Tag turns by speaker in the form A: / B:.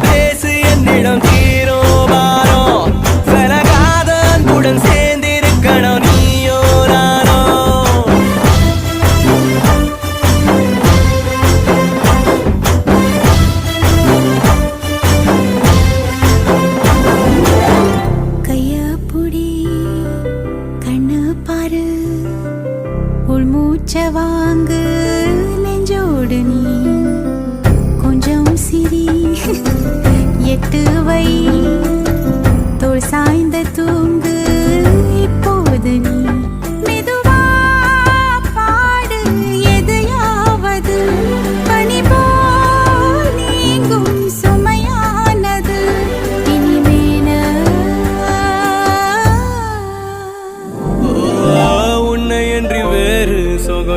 A: பேசு என்னிடம் தீரோ பாரோ விலகாத அன்புடன் சேர்ந்திருக்கணும் நீயோ நானோ
B: கைய புடி கண்ணு பாரு உள்மூச்ச வாங்கு நெஞ்சோடு நீ கொஞ்சம் சிரி எட்டு வை தோள் சாய்